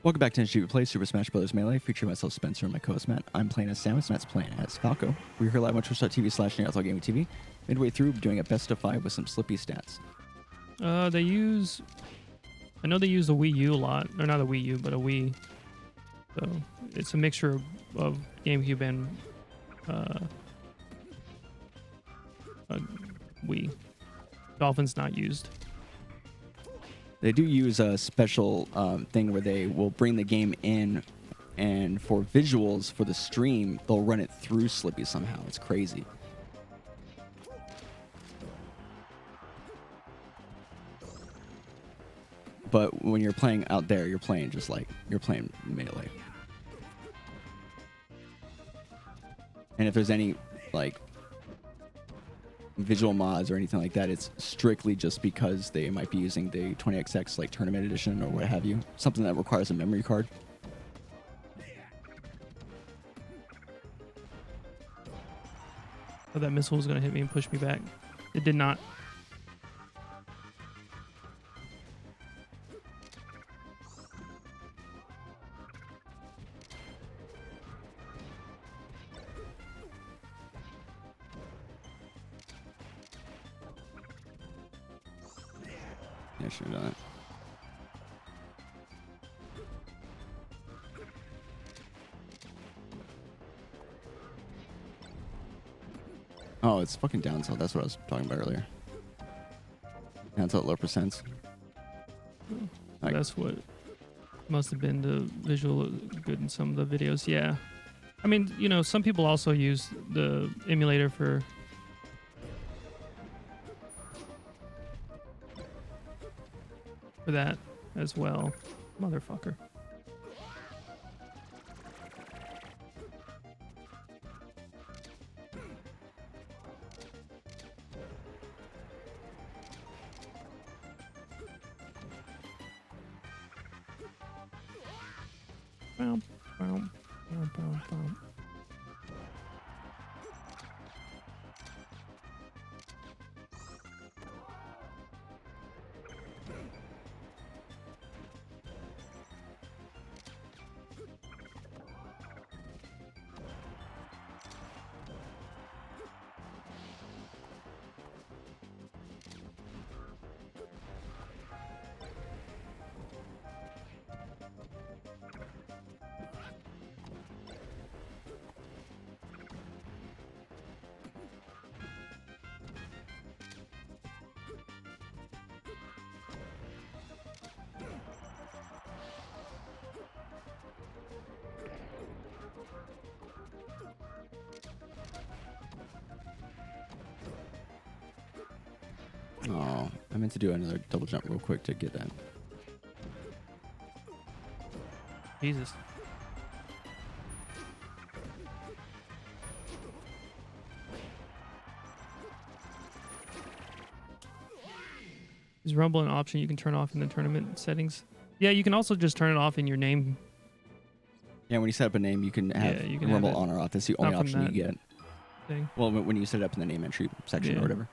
Welcome back to Nintendo GameCube Play Super Smash Bros. Melee, featuring myself, Spencer, and my co-host Matt. I'm playing as Samus, Matt's playing as Falco. We're here live on twitch.tv/Nintendo Gaming TV. Midway through, doing a best of 5 with some Slippi stats. I know they use the Wii U a lot, or not a Wii U, but a Wii. So it's a mixture of GameCube and Wii. Dolphin's not used. They do use a special thing where they will bring the game in, and for visuals for the stream, they'll run it through Slippi somehow. It's crazy. But when you're playing out there, you're playing just like you're playing Melee. And if there's any like visual mods or anything like that, it's strictly just because they might be using the 20XX like tournament edition or what have you, something that requires a memory card. Oh, that missile was going to hit me and push me back. It did not. Yeah, I should have done it. Oh, it's fucking down tilt. That's what I was talking about earlier. Down tilt, low percents. Like, That's what must have been the visual good in some of the videos. Yeah. I mean, you know, some people also use the emulator for that as well. Motherfucker. Boom, boom, boom, boom, boom. oh, I meant to do another double jump real quick to get that. Jesus. Is Rumble an option you can turn off in the tournament settings? Yeah, you can also just turn it off in your name. Yeah, when you set up a name, you can have Yeah, you can Rumble have it on or off. That's the only not from option you that get. Thing. Well, when you set it up in the name entry section Yeah. or whatever.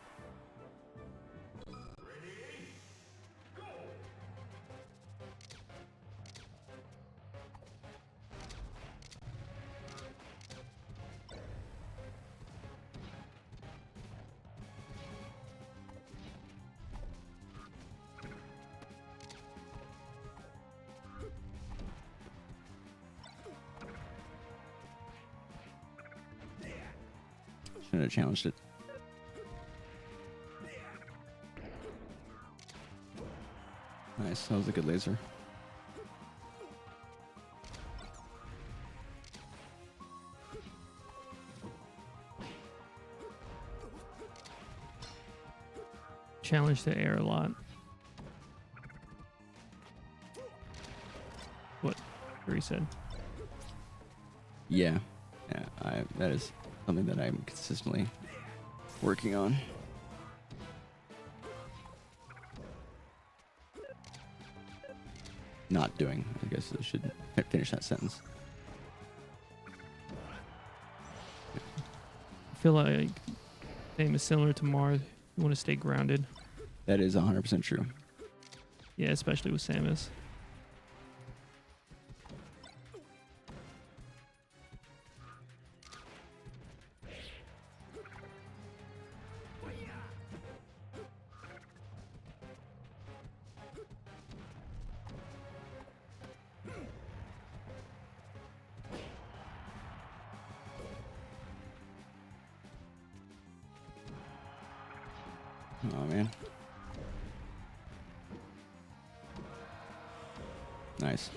Shouldn't have challenged it. Nice, that was a good laser. Challenge the air a lot. What Yuri said. Yeah, that is something that I'm consistently working on. Not doing. I guess I should finish that sentence. I feel like name is similar to Mars. You want to stay grounded. That is 100% true. Yeah, especially with Samus. Oh man. Nice.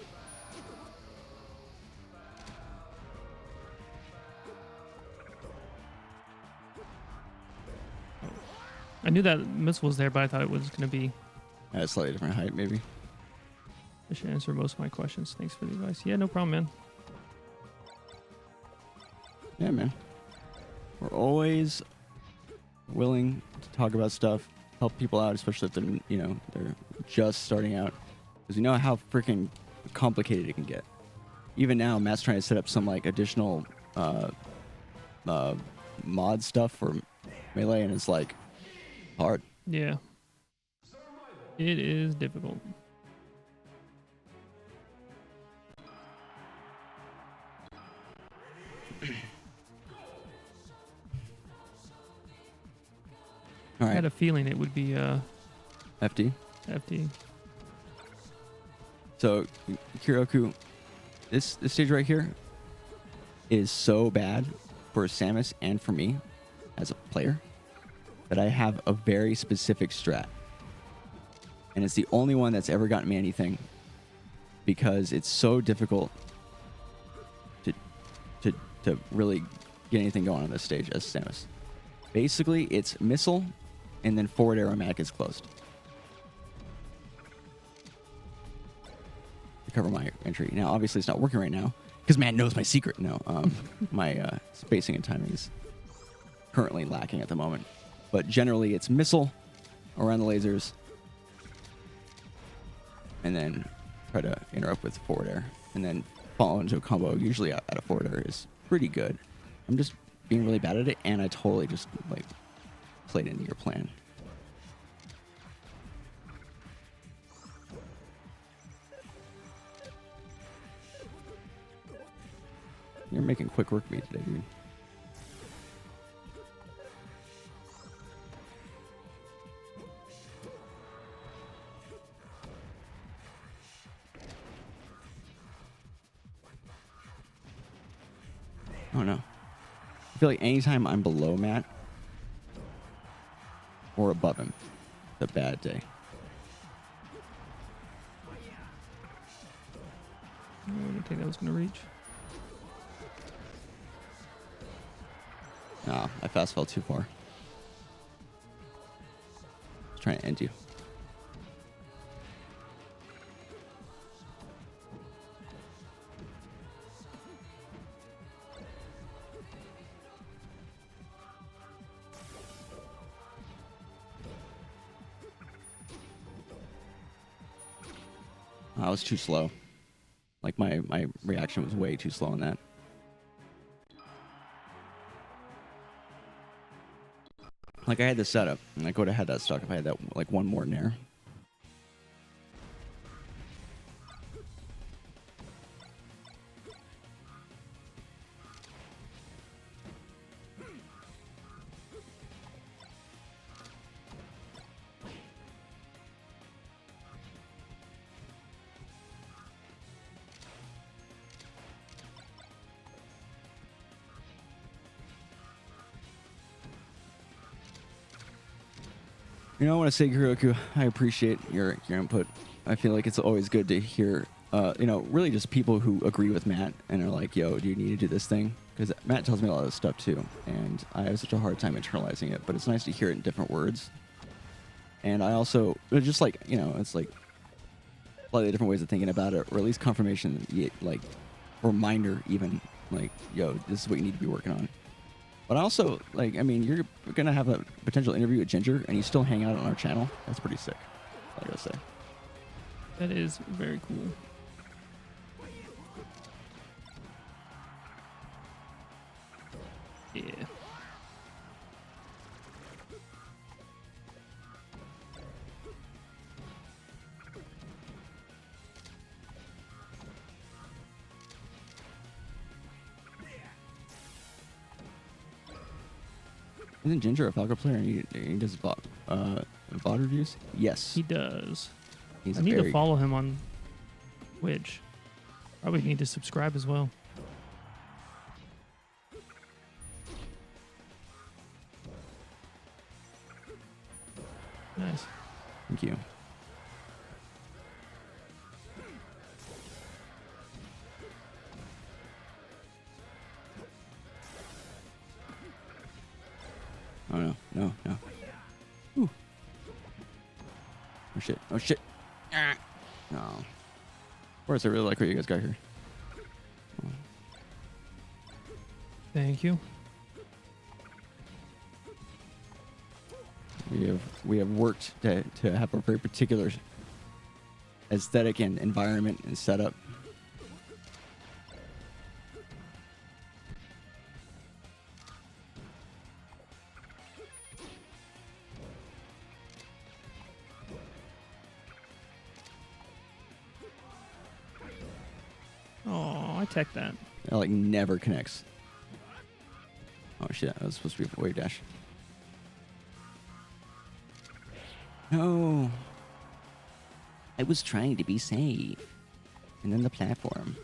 I knew that missile was there, but I thought it was going to be. At a slightly different height, maybe. I should answer most of my questions. Thanks for the advice. Yeah, no problem, man. Yeah, man. We're always willing to talk about stuff, help people out, especially if they're just starting out, because we know how freaking complicated it can get. Even now, Matt's trying to set up some like additional mod stuff for Melee, and it's like hard. Yeah. It is difficult. All I had right, a feeling it would be FD. FD. So, Kiroku, this stage right here is so bad for Samus and for me as a player that I have a very specific strat. And it's the only one that's ever gotten me anything because it's so difficult to really get anything going on this stage as Samus. Basically, it's missile and then forward aromatic is closed. To cover my entry. Now, obviously, it's not working right now because Matt knows my secret. No, my spacing and timing is currently lacking at the moment. But generally, it's missile around the lasers and then try to interrupt with forward air and then follow into a combo. Usually, out of forward air is pretty good. I'm just being really bad at it, and I totally just like played into your plan. You're making quick work of me today, dude. Oh no. I feel like anytime I'm below Matt or above him, it's a bad day. I didn't think that was going to reach. Nah, I fast fell too far. I was trying to end you. I was too slow. Like my reaction was way too slow on that. Like I had this setup, and I could have had that stuck if I had that like one more nair. You know, I want to say, Kuroku, I appreciate your input. I feel like it's always good to hear, really just people who agree with Matt and are like, yo, do you need to do this thing? Because Matt tells me a lot of this stuff too, and I have such a hard time internalizing it, but it's nice to hear it in different words. And I also, just like, it's like slightly different ways of thinking about it, or at least confirmation, like, reminder even, like, yo, this is what you need to be working on. But also, like, I mean, you're going to have a potential interview with Ginger, and you still hang out on our channel. That's pretty sick, I gotta say. That is very cool. Yeah. Isn't Ginger a Falco player and he does VOD reviews? Yes. He does. He's I need very... to follow him on Twitch. Probably need to subscribe as well. Nice. Thank you. Oh no, no, no. Ooh. Oh shit, oh shit. Ah. No. Of course, I really like what you guys got here. Oh. Thank you. We have worked to have a very particular aesthetic and environment and setup. Oh, I tech that. It like never connects. Oh shit, that was supposed to be a wave dash. No. I was trying to be safe. And then the platform.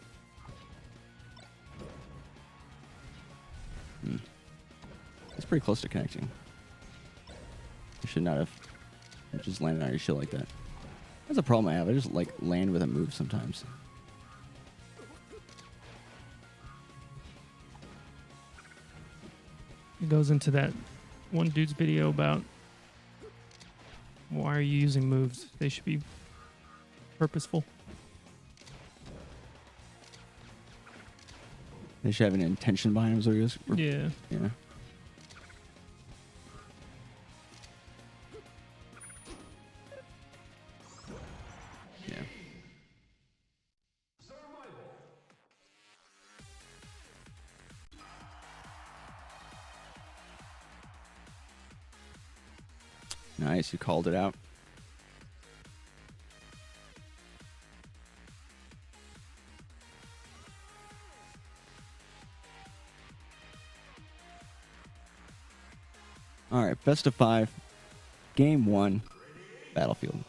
It's pretty close to connecting. You should not have just landed on your shit like that. That's a problem I have. I just like land with a move sometimes. It goes into that one dude's video about why are you using moves? They should be purposeful. They should have an intention behind them, is what it is. Yeah. Yeah. Yeah. Nice, you called it out. All right, best of 5. Game 1, Battlefield.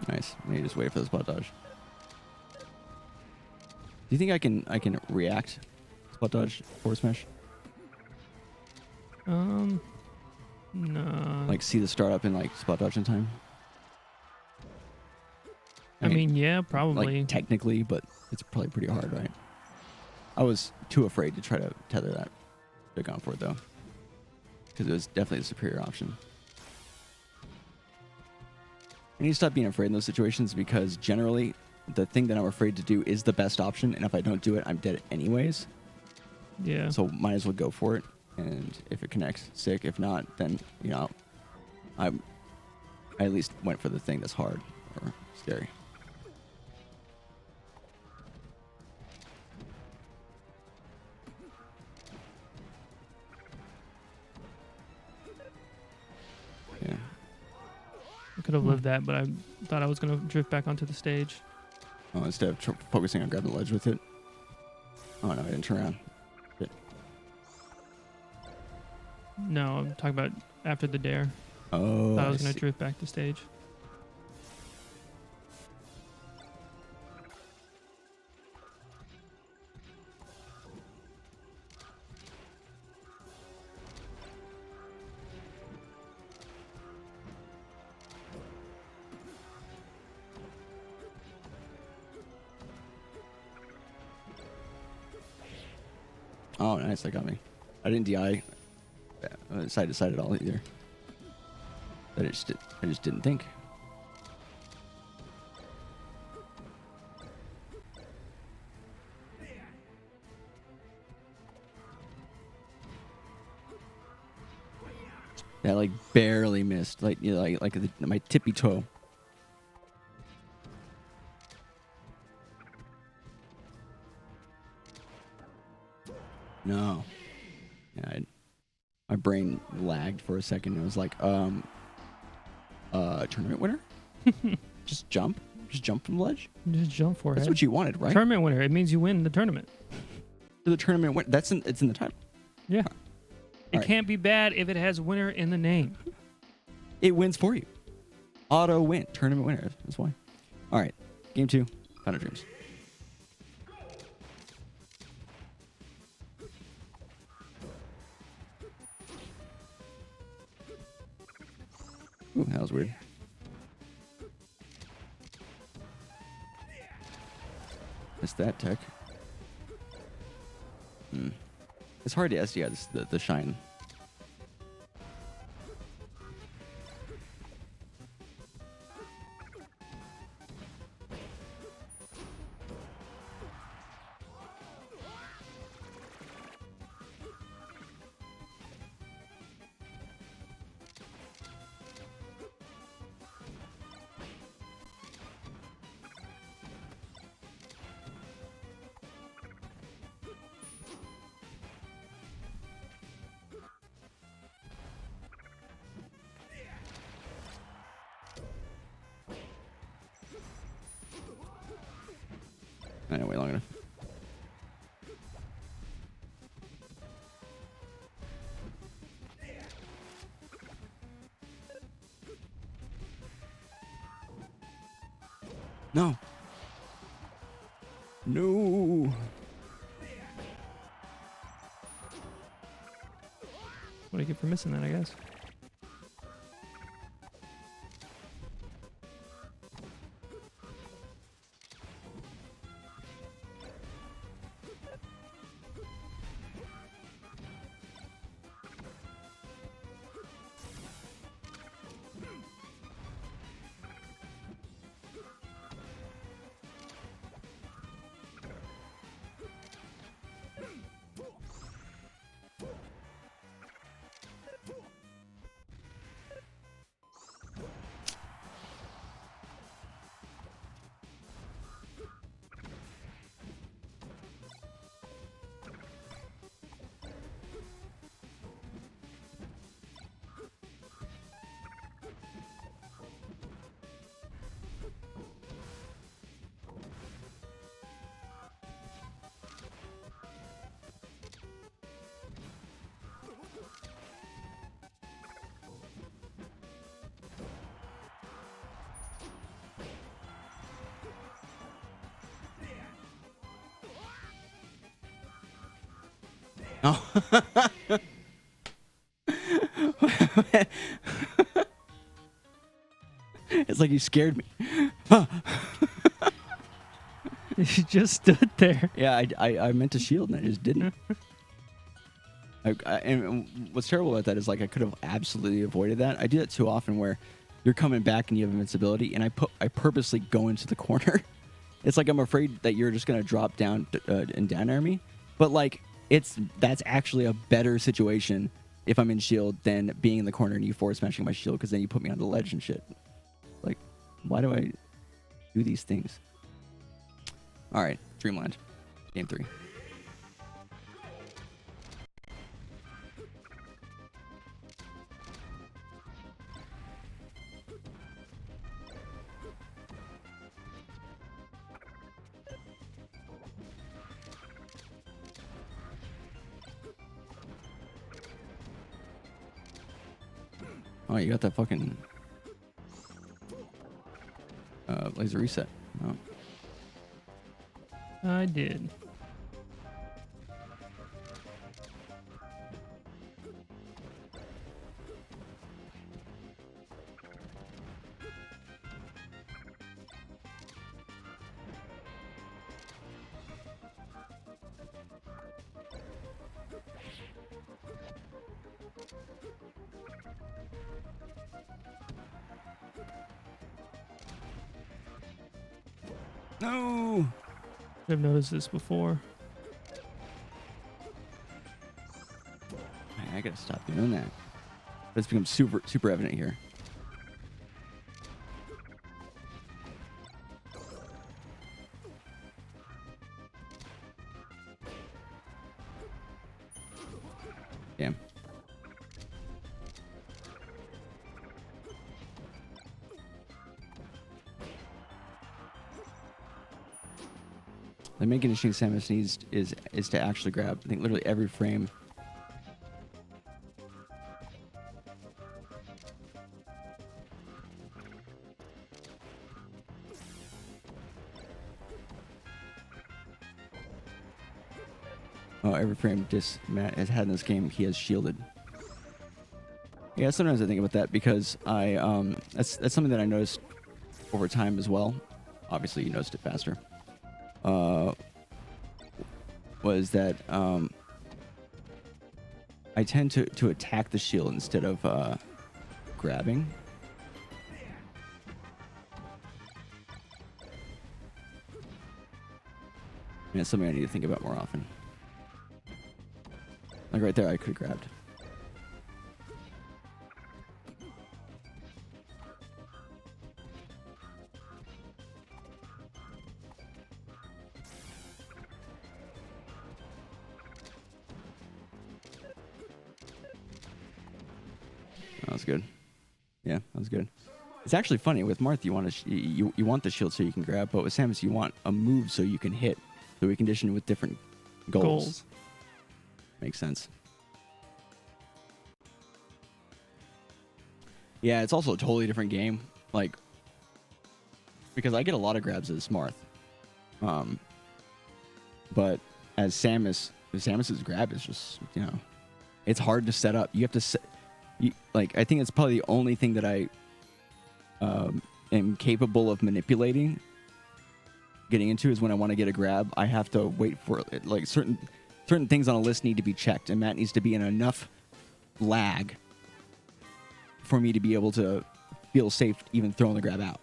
Nice. Let me just wait for the spot dodge. Do you think I can react spot dodge forward smash? No. Like see the startup and like spot dodge in time? I mean, yeah, probably. Like technically, but it's probably pretty hard, right? I was too afraid to try to tether that. Should have gone for it though, because it was definitely a superior option. I need to stop being afraid in those situations because generally the thing that I'm afraid to do is the best option, and if I don't do it, I'm dead anyways. Yeah. So might as well go for it, and if it connects, sick. If not, then I at least went for the thing that's hard or scary. Yeah. I could have lived that, but I thought I was going to drift back onto the stage. Oh, instead of focusing on grabbing the ledge with it. Oh no, I didn't turn around. Shit. No, I'm talking about after the dare. Oh, Thought I was going to drift back to stage. Oh, nice. That got me. I didn't DI side to side at all either. I just didn't think. That like barely missed, like my tippy toe. No. Yeah, My brain lagged for a second. It was like, tournament winner? Just jump from the ledge. Just jump for it. That's what you wanted, right? Tournament winner. It means you win the tournament. The tournament win. It's in the title. Yeah. It right. can't be bad if it has winner in the name. It wins for you. Auto win. Tournament winner. That's why. All right. Game 2. Final Dreams. Ooh, that was weird. Missed that tech. It's hard to SD the shine. I didn't wait long enough. No. No. What do you get for missing that, I guess? Oh. It's like you scared me. You just stood there. Yeah, I meant to shield and I just didn't. And what's terrible about that is like I could have absolutely avoided that. I do that too often where you're coming back and you have invincibility, and I purposely go into the corner. It's like I'm afraid that you're just gonna drop down and down air me, but like that's actually a better situation if I'm in shield than being in the corner and you force smashing my shield, because then you put me on the ledge and shit. Like, why do I do these things? All right, Dreamland, game 3. Oh, you got that fucking laser reset. Oh. I did. No. I've noticed this before. I gotta stop doing that. But it's become super evident here. Damn. The main conditioning Samus needs is to actually grab, I think, literally every frame. Oh, every frame Matt has had in this game, he has shielded. Yeah, sometimes I think about that because that's something that I noticed over time as well. Obviously, you noticed it faster. Was that I tend to attack the shield instead of grabbing. And it's something I need to think about more often. Like right there, I could have grabbed. That was good. Yeah, that was good. It's actually funny with Marth. You want you want the shield so you can grab, but with Samus, you want a move so you can hit. So we condition with different goals. Makes sense. Yeah, it's also a totally different game. Like, because I get a lot of grabs as Marth. But as Samus's grab is just, it's hard to set up. You have to set, I think it's probably the only thing that I am capable of manipulating, getting into, is when I want to get a grab. I have to wait for it. Like certain things on a list need to be checked, and Matt needs to be in enough lag for me to be able to feel safe even throwing the grab out.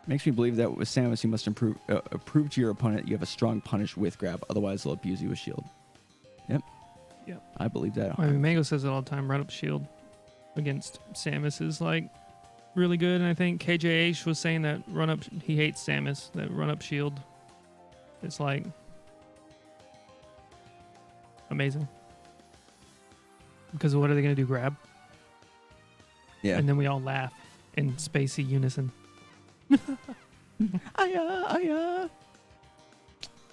Makes me believe that with Samus, you must prove to your opponent you have a strong punish with grab, otherwise they'll abuse you with shield. Yep. I believe that. I mean, Mango says it all the time. Run up shield against Samus is like really good, and I think KJH was saying that run up. He hates Samus. That run up shield. It's like amazing. Because what are they gonna do? Grab? Yeah. And then we all laugh in spacey unison.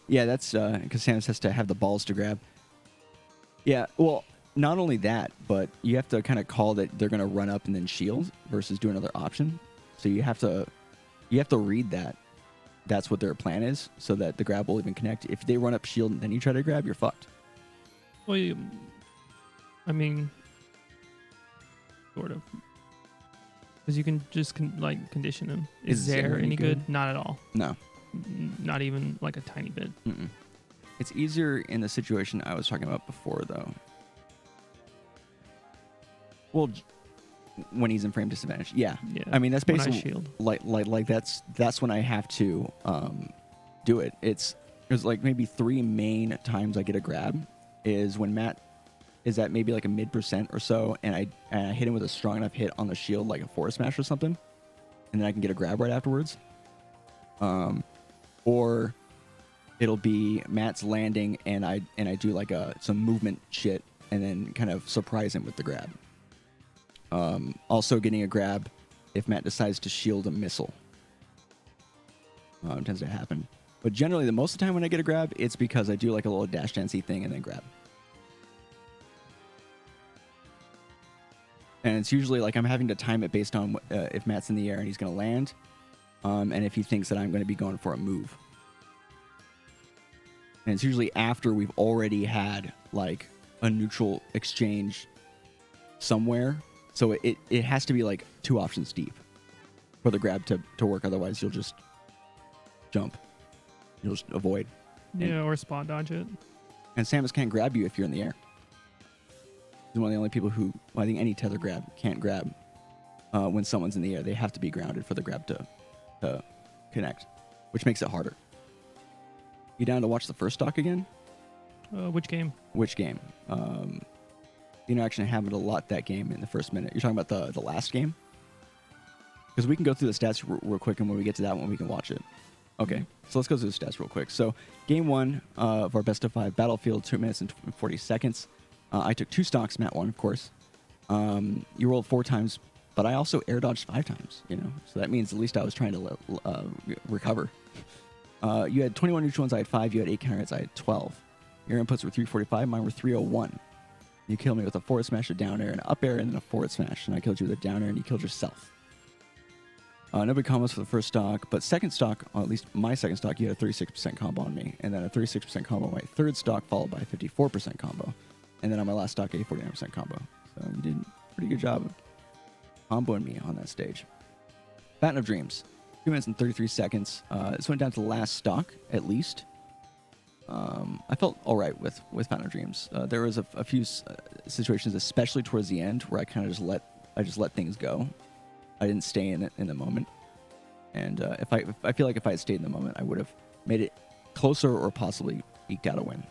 Yeah, that's because Samus has to have the balls to grab. Yeah, well, not only that, but you have to kind of call that they're going to run up and then shield versus do another option. So you have to read that. That's what their plan is, so that the grab will even connect. If they run up shield and then you try to grab, you're fucked. Well, I mean, sort of. Because you can just condition them. Is Zare any good? Not at all. No. Not even like a tiny bit. Mm-mm. It's easier in the situation I was talking about before, though. Well, when he's in frame disadvantage, yeah. I mean, that's basically shield. Like that's when I have to do it. There's like maybe 3 main times I get a grab is when Matt is at maybe like a mid% or so, and I hit him with a strong enough hit on the shield, like a force smash or something, and then I can get a grab right afterwards. Or it'll be Matt's landing, and I do like some movement shit, and then kind of surprise him with the grab. Also getting a grab if Matt decides to shield a missile. It tends to happen. But generally, most of the time when I get a grab, it's because I do like a little dash dancey thing and then grab. And it's usually like I'm having to time it based on if Matt's in the air and he's going to land, and if he thinks that I'm going to be going for a move. And it's usually after we've already had like a neutral exchange somewhere. So it has to be like 2 options deep for the grab to work. Otherwise, you'll just jump. You'll just avoid. Yeah, or spot dodge it. And Samus can't grab you if you're in the air. He's one of the only people who, well, I think any tether grab can't grab when someone's in the air. They have to be grounded for the grab to connect, which makes it harder. You down to watch the first stock again? Which game? Which game? The interaction happened a lot that game in the first minute. You're talking about the last game? Because we can go through the stats real quick, and when we get to that one, we can watch it. Okay, so let's go through the stats real quick. So game 1 of our best of 5 Battlefield, 2 minutes and 40 seconds. I took 2 stocks, Matt 1, of course. You rolled 4 times, but I also air dodged 5 times, So that means at least I was trying to recover. You had 21 neutral ones, I had 5. You had 8 counter hits, I had 12. Your inputs were 345, mine were 301. You killed me with a forward smash, a down air, an up air, and then a forward smash. And I killed you with a down air, and you killed yourself. Nobody combos for the first stock, but second stock, or at least my second stock, you had a 36% combo on me, and then a 36% combo on my third stock, followed by a 54% combo. And then on my last stock, a 49% combo. So you did a pretty good job of comboing me on that stage. Fountain of Dreams, 2 minutes and 33 seconds. This went down to the last stock, at least. I felt all right with Fountain of Dreams. There was a few situations, especially towards the end, where I kind of just let things go. I didn't stay in it in the moment, and if I feel like if I had stayed in the moment, I would have made it closer or possibly eked out a win.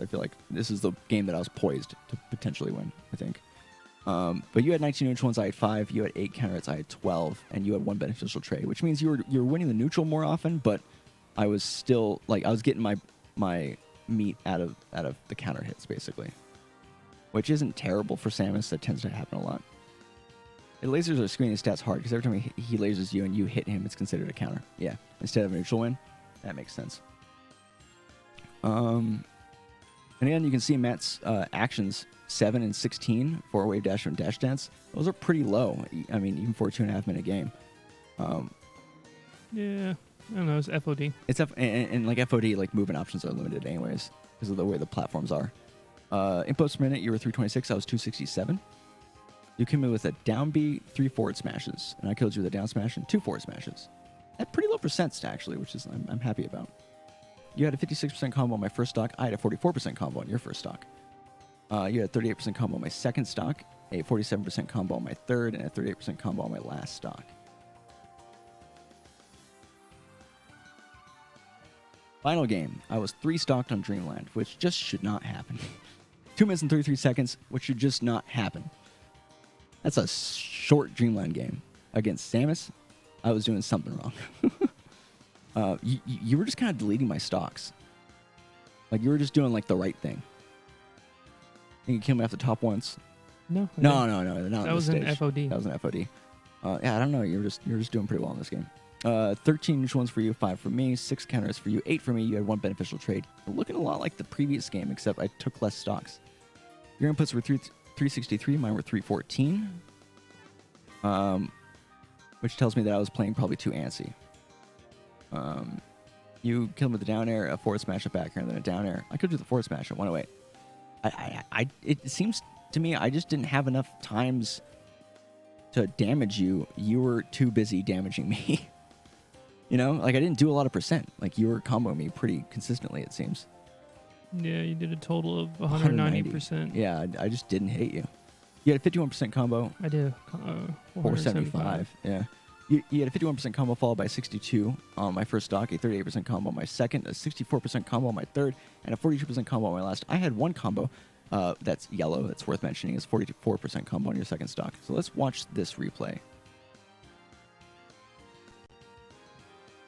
I feel like this is the game that I was poised to potentially win, I think. But you had 19 neutral ones, I had 5. You had 8 counter hits, I had 12, and you had 1 beneficial trade, which means you're winning the neutral more often. But I was still I was getting my meat out of the counter hits basically, which isn't terrible for Samus. That tends to happen a lot. Lasers are screening his stats hard because every time he lasers you and you hit him, it's considered a counter. Yeah, instead of a neutral win. That makes sense. And again, you can see Matt's actions 7 and 16 for wave dash and dash dance. Those are pretty low. I mean, even for a 2.5 minute game. Yeah, I don't know. It's FOD. It's and like FOD, like movement options are limited anyways because of the way the platforms are. Inputs per minute, you were 326. I was 267. You came in with a down B, 3 forward smashes, and I killed you with a down smash and 2 forward smashes. At pretty low percents, actually, which is I'm happy about. You had a 56% combo on my first stock. I had a 44% combo on your first stock. You had a 38% combo on my second stock, a 47% combo on my third, and a 38% combo on my last stock. Final game. I was 3 stocked on Dreamland, which just should not happen. 2 minutes and 33 seconds, which should just not happen. That's a short Dreamland game. Against Samus, I was doing something wrong. You were just kind of deleting my stocks. Like, you were just doing, like, the right thing. I think you killed me off the top once. No. No. That was an FOD. That was an FOD. Yeah, I don't know. You're just doing pretty well in this game. 13 neutral ones for you, 5 for me, 6 counters for you, 8 for me. You had 1 beneficial trade. You're looking a lot like the previous game, except I took less stocks. Your inputs were 363, mine were 314. Which tells me that I was playing probably too antsy. You killed me with a down air, a forward smash, a back air, and then a down air. I could do the forward smash at 108. It seems to me I just didn't have enough times to damage you. You were too busy damaging me. You know, like I didn't do a lot of percent. Like you were comboing me pretty consistently, it seems. Yeah, you did a total of 190%. Yeah, I just didn't hit you. You had a 51% combo. I did. 475. Yeah. You had a 51% combo followed by 62 on my first stock, a 38% combo on my second, a 64% combo on my third, and a 42% combo on my last. I had one combo that's yellow that's worth mentioning. Is 44% combo on your second stock. So let's watch this replay.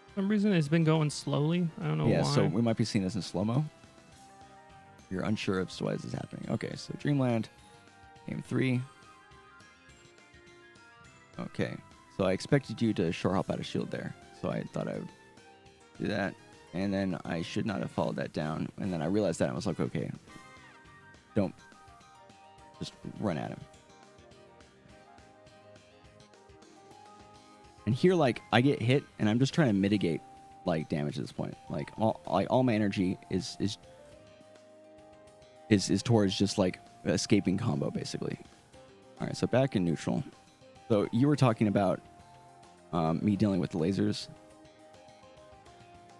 For some reason, it's been going slowly. I don't know why. Yeah, so we might be seeing this in slow-mo. You're unsure as to why this is happening. Okay, so Dreamland, game 3. Okay, so I expected you to short hop out of shield there. So I thought I would do that. And then I should not have followed that down. And then I realized that. I was like, okay, don't just run at him. And here, like, I get hit, and I'm just trying to mitigate, like, damage at this point. Like all my energy is towards just, like, escaping combo, basically. All right, so back in neutral. So you were talking about me dealing with the lasers,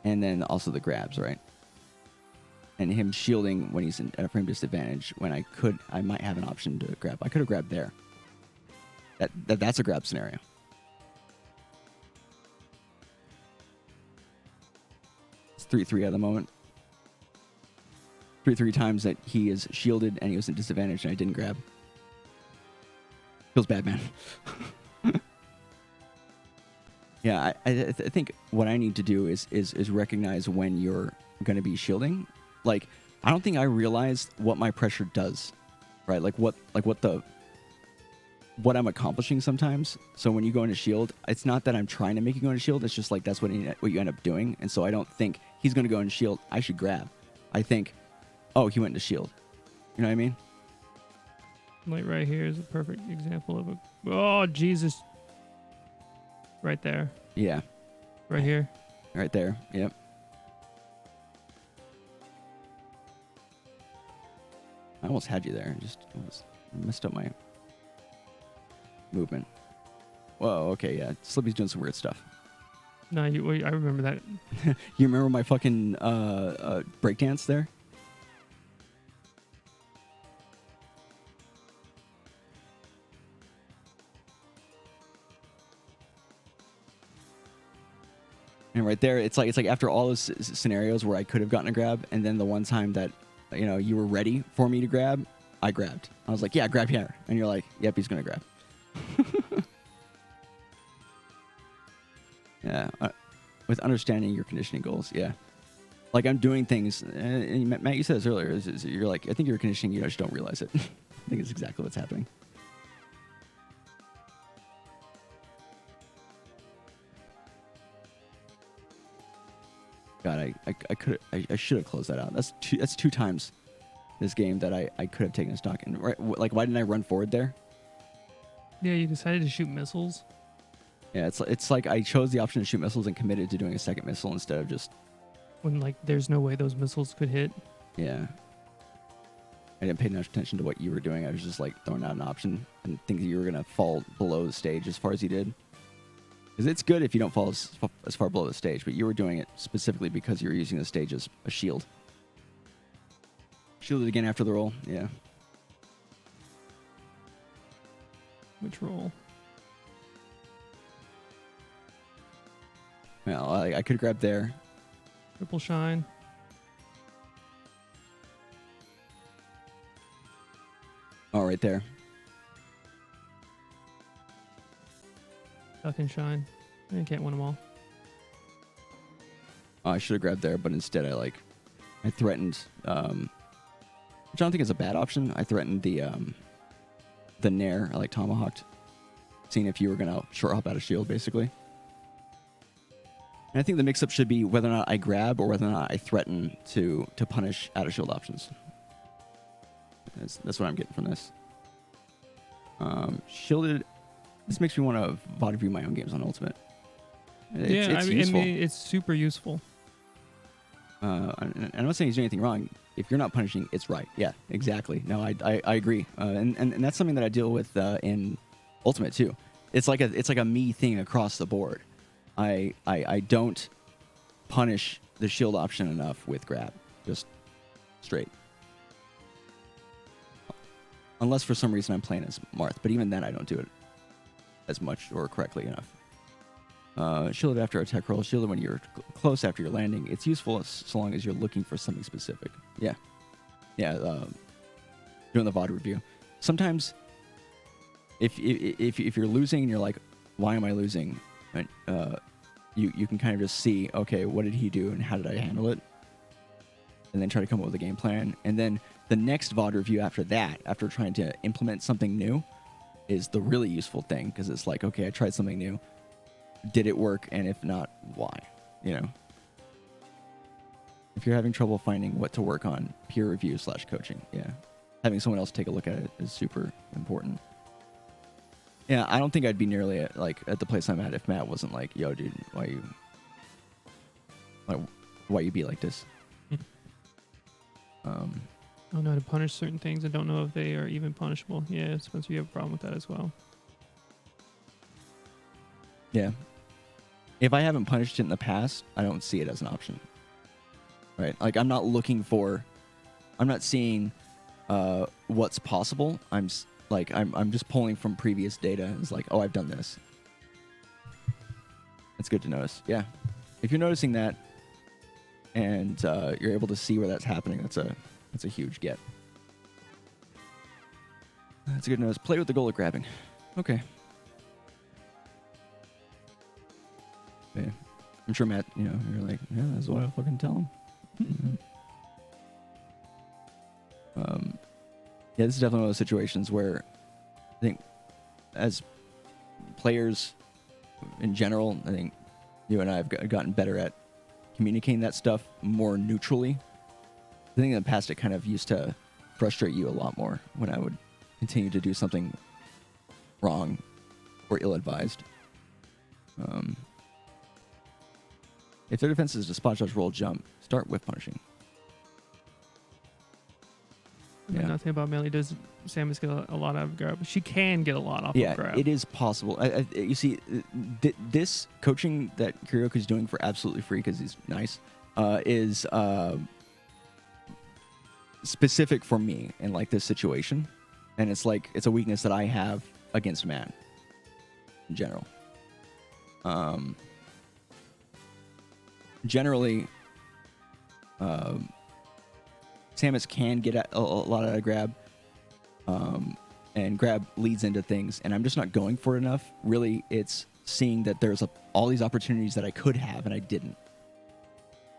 and then also the grabs, right? And him shielding when he's at a frame disadvantage. When I might have an option to grab. I could have grabbed there. That's a grab scenario. It's 3-3 at the moment. 3 times that he is shielded and he was at disadvantage and I didn't grab. Feels bad, man. Yeah, I think what I need to do is recognize when you're going to be shielding. Like, I don't think I realized what my pressure does, right? Like what the what I'm accomplishing sometimes. So when you go into shield, it's not that I'm trying to make you go into shield. It's just like that's what you end up doing. And so I don't think he's going to go into shield. I should grab. I think, oh, he went into shield. You know what I mean? Like right here is a perfect example of a. Oh Jesus! Right there. Yeah. Right here. Right there. Yep. I almost had you there. Just almost messed up my movement. Whoa. Okay. Yeah. Slippy's doing some weird stuff. No, I remember that. You remember my fucking breakdance there? And right there, it's like after all those scenarios where I could have gotten a grab, and then the one time that you were ready for me to grab, I grabbed. I was like, yeah, grab here, and you're like, yep, he's gonna grab. Yeah, with understanding your conditioning goals, yeah. Like I'm doing things, and Matt, you said this earlier. You're like, I think you're conditioning, you just don't realize it. I think it's exactly what's happening. God, I should have closed that out. That's two times this game that I could have taken a stock in. Right, like why didn't I run forward there? Yeah, you decided to shoot missiles. Yeah, it's like I chose the option to shoot missiles and committed to doing a second missile instead of just. When like there's no way those missiles could hit. Yeah. I didn't pay enough attention to what you were doing. I was just like throwing out an option and thinking you were gonna fall below the stage as far as you did. Because it's good if you don't fall as far below the stage, but you were doing it specifically because you were using the stage as a shield. Shielded again after the roll, yeah. Which roll? Well, I could grab there. Triple shine. Oh, right there. Duck and shine. I can't win them all. Oh, I should have grabbed there, but instead I threatened, which I don't think is a bad option. I threatened the Nair. I tomahawked, seeing if you were gonna short hop out of shield, basically. And I think the mix-up should be whether or not I grab or whether or not I threaten to punish out of shield options. That's what I'm getting from this. Shielded. This makes me want to VOD review my own games on Ultimate. It's useful. I mean, it's super useful. I'm not saying he's doing anything wrong. If you're not punishing, it's right. Yeah, exactly. No, I agree. And that's something that I deal with in Ultimate too. It's like a me thing across the board. I don't punish the shield option enough with grab, just straight. Unless for some reason I'm playing as Marth, but even then I don't do it as much or correctly enough. Shielded after a tech roll, shielded when you're close after your landing. It's useful so long as you're looking for something specific. Yeah. Doing the VOD review. Sometimes, if you're losing and you're like, why am I losing? You can kind of just see, okay, what did he do and how did I handle it? And then try to come up with a game plan. And then the next VOD review after that, after trying to implement something new, is the really useful thing, because it's like, okay, I tried something new. Did it work? And if not, why? If you're having trouble finding what to work on, peer review / coaching. Yeah. Having someone else take a look at it is super important. Yeah, I don't think I'd be nearly at the place I'm at if Matt wasn't like, yo, dude, why you be like this? I don't know how to punish certain things. I don't know if they are even punishable. Yeah, Spencer, you have a problem with that as well. Yeah. If I haven't punished it in the past, I don't see it as an option. Right? Like, I'm not seeing what's possible. I'm just pulling from previous data. It's like, oh, I've done this. It's good to notice. Yeah. If you're noticing that and you're able to see where that's happening, that's a huge get. That's a good notice. Play with the goal of grabbing. Okay. Yeah. I'm sure Matt, you're like, yeah, that's what I fucking tell him. Yeah, this is definitely one of those situations where I think as players in general, I think you and I have gotten better at communicating that stuff more neutrally. I think in the past it kind of used to frustrate you a lot more when I would continue to do something wrong or ill-advised. If their defense is to spot dodge, roll, jump, start whiff punishing. Yeah. Nothing about melee. Does Samus get a lot out of grab? She can get a lot off of grab. Yeah, it is possible. You see, this coaching that Kuryoku's doing for absolutely free because he's nice is specific for me in like this situation, and it's a weakness that I have against Matt in general. Generally, Samus can get a lot out of grab, and grab leads into things, and I'm just not going for it enough. Really, it's seeing that there's all these opportunities that I could have and I didn't,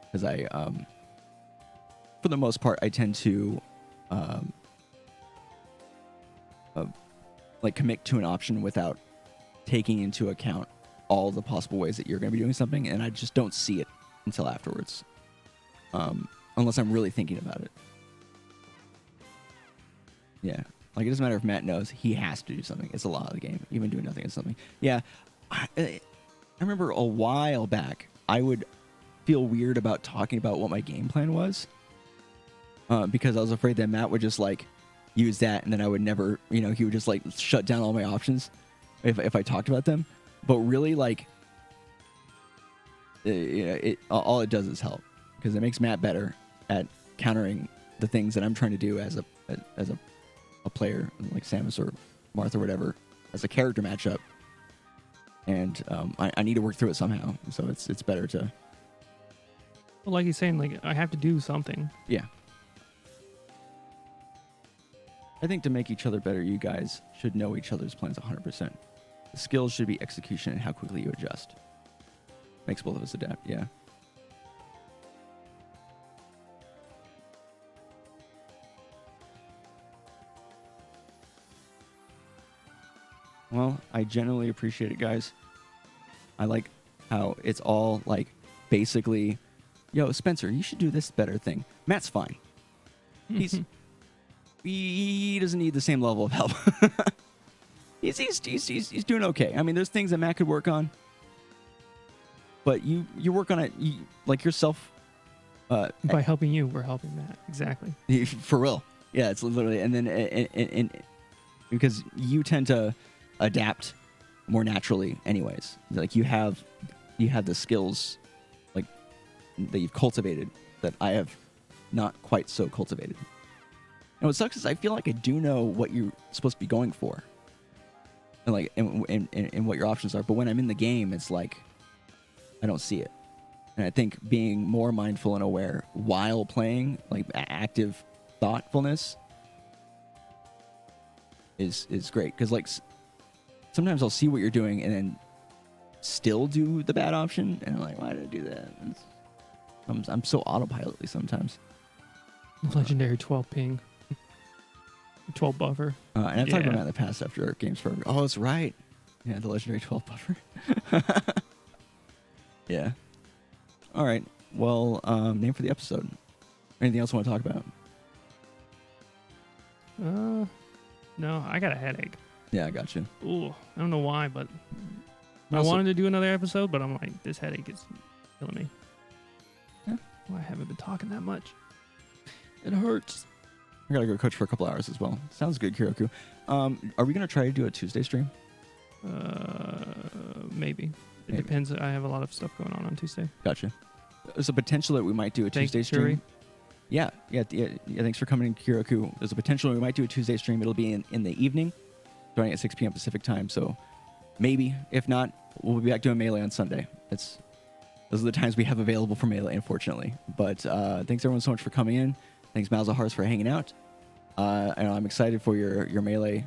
because I, for the most part, I tend to like commit to an option without taking into account all the possible ways that you're going to be doing something, and I just don't see it until afterwards, unless I'm really thinking about it. Yeah, like it doesn't matter if Matt knows he has to do something. It's a lot of the game, even doing nothing is something. Yeah, I remember a while back I would feel weird about talking about what my game plan was, because I was afraid that Matt would just like use that, and then I would never, he would just like shut down all my options if I talked about them. But really, like, all it does is help, because it makes Matt better at countering the things that I'm trying to do as a player, like Samus or Martha or whatever, as a character matchup. And I need to work through it somehow, so it's better to. Well, like he's saying, like I have to do something. Yeah. I think to make each other better, you guys should know each other's plans 100%. The skills should be execution and how quickly you adjust. Makes both of us adapt, yeah. Well, I genuinely appreciate it, guys. I like how it's all like basically, yo, Spencer, you should do this better thing. Matt's fine. He doesn't need the same level of help. he's doing okay. I mean, there's things that Matt could work on, but you work on it like yourself. By helping you, we're helping Matt. Exactly. For real. Yeah, it's literally, and then and because you tend to adapt more naturally anyways. Like you have the skills like that you've cultivated that I have not quite so cultivated. And what sucks is I feel like I do know what you're supposed to be going for, and like and what your options are, but when I'm in the game, it's like I don't see it. And I think being more mindful and aware while playing, like active thoughtfulness, is great, because like sometimes I'll see what you're doing and then still do the bad option, and I'm like, why did I do that? I'm so autopilotly sometimes. Legendary 12 ping, 12 buffer. And I've talked about that in the past after games for. Oh, that's right. Yeah, the legendary 12 buffer. Yeah. All right. Well, name for the episode. Anything else you want to talk about? No, I got a headache. Yeah, I got you. Ooh, I don't know why, but I Also, wanted to do another episode, but I'm like, this headache is killing me. Yeah. Well, I haven't been talking that much. It hurts. I gotta go coach for a couple hours as well. Sounds good, Kuryoku. Are we gonna try to do a Tuesday stream? Maybe. It depends. I have a lot of stuff going on Tuesday. Gotcha. There's a potential that we might do a Tuesday stream. Yuri. Yeah. Thanks for coming in, Kuryoku. There's a potential we might do a Tuesday stream. It'll be in the evening, starting at 6 p.m. Pacific time. So maybe, if not, we'll be back doing Melee on Sunday. Those are the times we have available for Melee, unfortunately. But thanks everyone so much for coming in. Thanks Malzahars for hanging out. And I'm excited for your Melee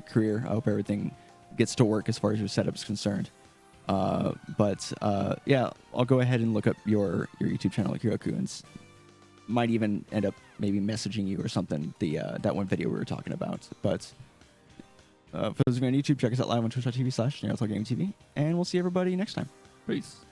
career. I hope everything gets to work as far as your setup is concerned. Yeah, I'll go ahead and look up your YouTube channel, Kuryoku, and might even end up maybe messaging you or something. That one video we were talking about. But For those of you on YouTube, check us out live on twitch.tv/NarutoGameTV, and we'll see everybody next time. Peace.